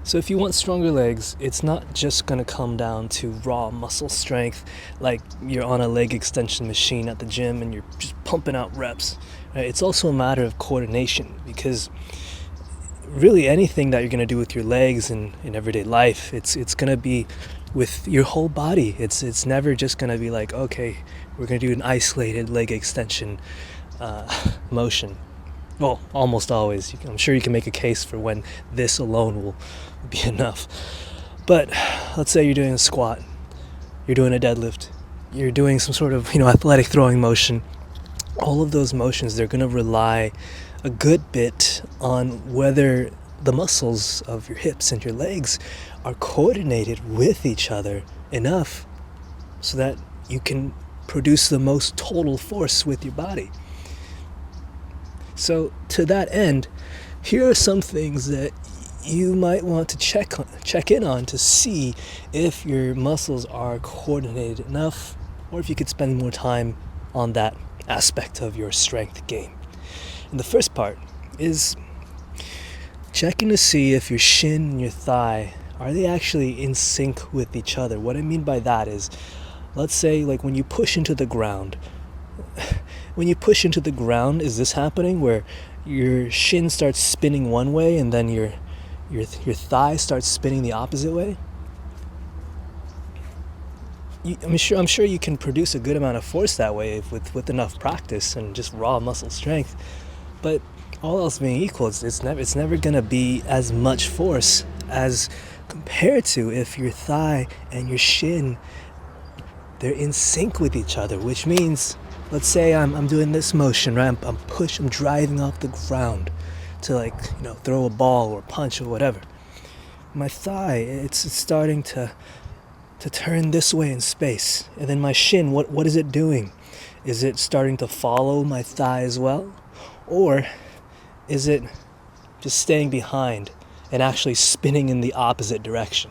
So if you want stronger legs, it's not just going to come down to raw muscle strength, like you're on a leg extension machine at the gym and you're just pumping out reps. Right? It's also a matter of coordination, because really anything that you're going to do with your legs in everyday life, it's going to be with your whole body. It's never just going to be like, okay, we're going to do an isolated leg extension motion. Well, almost always. I'm sure you can make a case for when this alone will be enough. But let's say you're doing a squat, you're doing a deadlift, you're doing some sort of athletic throwing motion. All of those motions, they're going to rely a good bit on whether the muscles of your hips and your legs are coordinated with each other enough so that you can produce the most total force with your body. So to that end, here are some things that you might want to check in on to see if your muscles are coordinated enough, or if you could spend more time on that aspect of your strength gain. And the first part is checking to see if your shin and your thigh, are they actually in sync with each other? What I mean by that is, let's say like when you push into the ground, is this happening where your shin starts spinning one way and then your thigh starts spinning the opposite way? I'm sure you can produce a good amount of force that way with enough practice and just raw muscle strength. But all else being equal, it's never gonna be as much force as compared to if your thigh and your shin, they're in sync with each other, which means, let's say I'm doing this motion, right? I'm driving off the ground to throw a ball or punch or whatever. My thigh, it's starting to turn this way in space. And then my shin, what is it doing? Is it starting to follow my thigh as well? Or is it just staying behind and actually spinning in the opposite direction?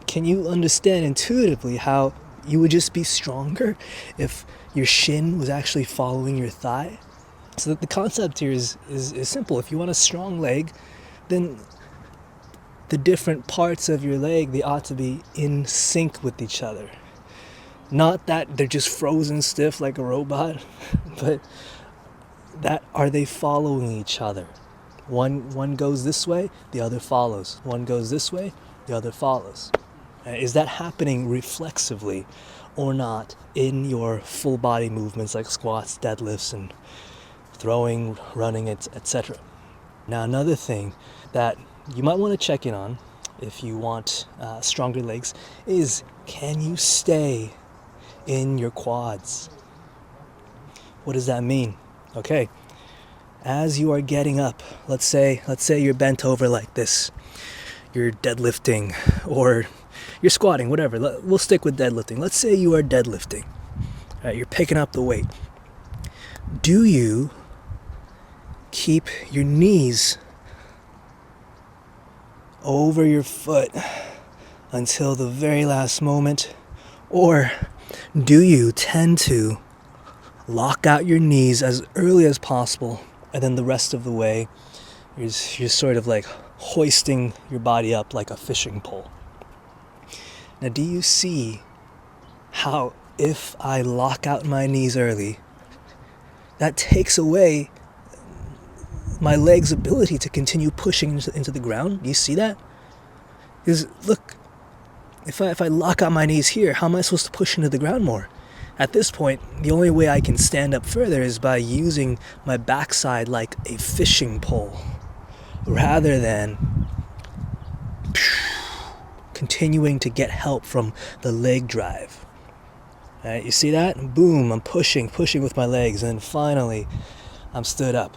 Can you understand intuitively how you would just be stronger if your shin was actually following your thigh? So the concept here is simple. If you want a strong leg, then the different parts of your leg, they ought to be in sync with each other. Not that they're just frozen stiff like a robot, but that are they following each other? One goes this way, the other follows. One goes this way, the other follows. Is that happening reflexively or not in your full body movements like squats, deadlifts, and throwing, running, etc.? Now, another thing that you might want to check in on if you want stronger legs is, can you stay in your quads? What does that mean? Okay, as you are getting up, let's say you're bent over like this, you're deadlifting or you're squatting, whatever. We'll stick with deadlifting. Let's say you are deadlifting. Right, you're picking up the weight. Do you keep your knees over your foot until the very last moment? Or do you tend to lock out your knees as early as possible, and then the rest of the way you're sort of like hoisting your body up like a fishing pole? Now, do you see how if I lock out my knees early, that takes away my leg's ability to continue pushing into the ground? Do you see that? Because look, if I lock out my knees here, how am I supposed to push into the ground more? At this point, the only way I can stand up further is by using my backside like a fishing pole, rather than continuing to get help from the leg drive. All right, you see that? Boom, I'm pushing with my legs, and finally, I'm stood up.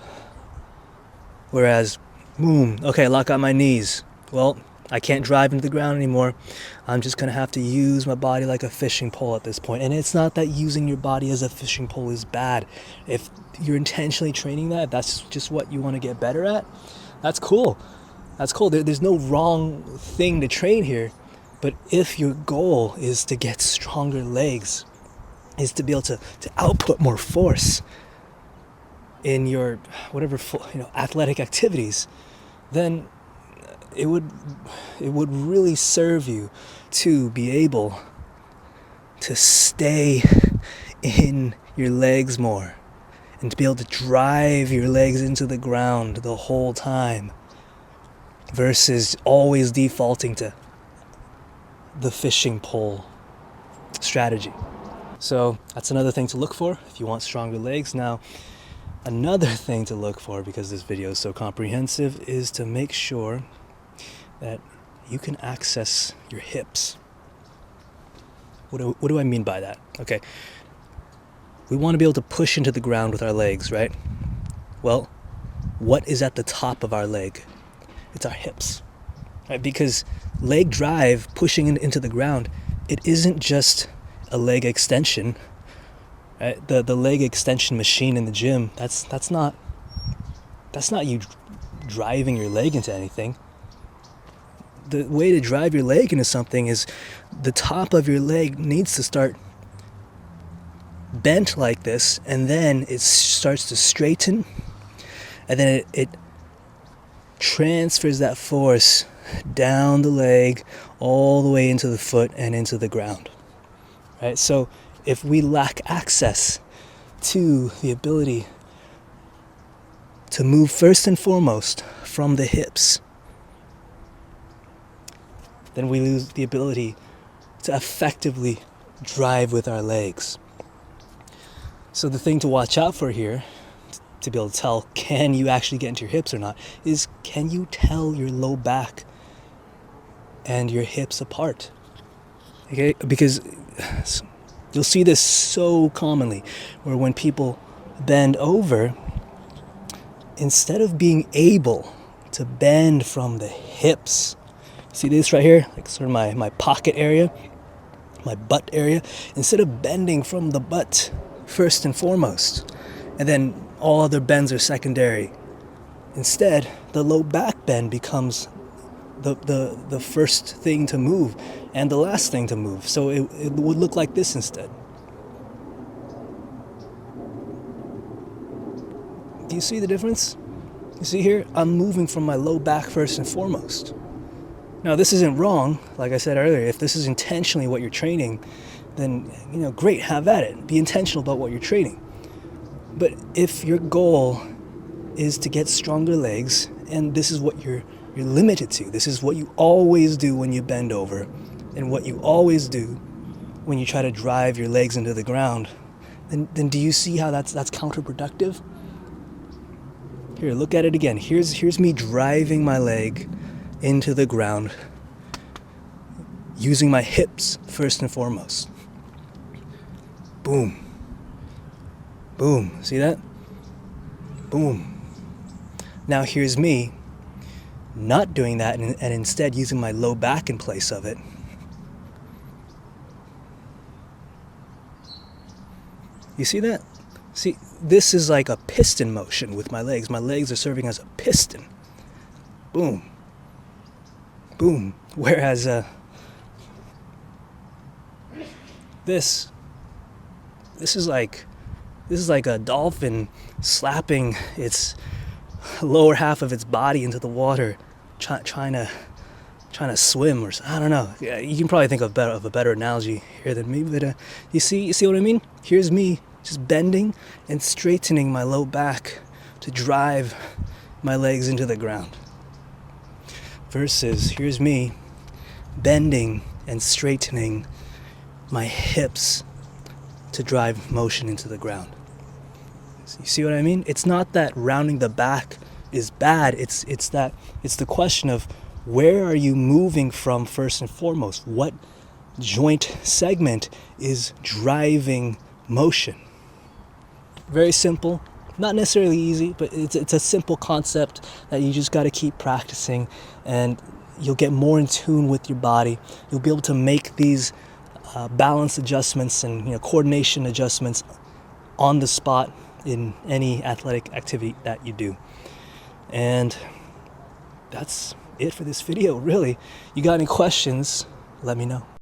Whereas, boom, okay, lock out my knees. Well, I can't drive into the ground anymore. I'm just going to have to use my body like a fishing pole at this point. And it's not that using your body as a fishing pole is bad. If you're intentionally training that, if that's just what you want to get better at, that's cool. That's cool. There's no wrong thing to train here. But if your goal is to get stronger legs, is to be able to output more force in your whatever athletic activities, then it would really serve you to be able to stay in your legs more and to be able to drive your legs into the ground the whole time versus always defaulting to the fishing pole strategy. So that's another thing to look for if you want stronger legs. Now, another thing to look for, because this video is so comprehensive, is to make sure that you can access your hips. What do I mean by that? Okay, we want to be able to push into the ground with our legs, right? Well, what is at the top of our leg? It's our hips, right? Because leg drive, pushing into the ground, it isn't just a leg extension, right? The leg extension machine in the gym, that's not you driving your leg into anything. The way to drive your leg into something is the top of your leg needs to start bent like this, and then it starts to straighten, and then it transfers that force down the leg all the way into the foot and into the ground, right? So if we lack access to the ability to move first and foremost from the hips, then we lose the ability to effectively drive with our legs. So the thing to watch out for here, to be able to tell, can you actually get into your hips or not, is can you tell your low back and your hips apart? Okay, because you'll see this so commonly, where when people bend over, instead of being able to bend from the hips, see this right here, like sort of my pocket area, my butt area, instead of bending from the butt first and foremost, and then all other bends are secondary, instead the low back bend becomes the first thing to move and the last thing to move. So it would look like this instead. Do you see the difference? You see here, I'm moving from my low back first and foremost. Now, this isn't wrong. Like I said earlier, if this is intentionally what you're training, then, great, have at it. Be intentional about what you're training. But if your goal is to get stronger legs, and this is what you're limited to, this is what you always do when you bend over, and what you always do when you try to drive your legs into the ground, then do you see how that's counterproductive? Here, look at it again. Here's me driving my leg into the ground using my hips first and foremost. Boom. Boom. See that? Boom. Now here's me not doing that and instead using my low back in place of it. You see that? See, this is like a piston motion with my legs. My legs are serving as a piston. Boom. Boom. Whereas this is like a dolphin slapping its lower half of its body into the water, trying to swim, or I don't know. Yeah, you can probably think of a better analogy here than me. But you see what I mean? Here's me just bending and straightening my low back to drive my legs into the ground. Versus here's me bending and straightening my hips to drive motion into the ground. You see what I mean? It's not that rounding the back is bad. It's the question of where are you moving from first and foremost? What joint segment is driving motion? Very simple. Not necessarily easy, but it's a simple concept that you just got to keep practicing, and you'll get more in tune with your body. You'll be able to make these balance adjustments and coordination adjustments on the spot in any athletic activity that you do. And that's it for this video, really. You got any questions, let me know.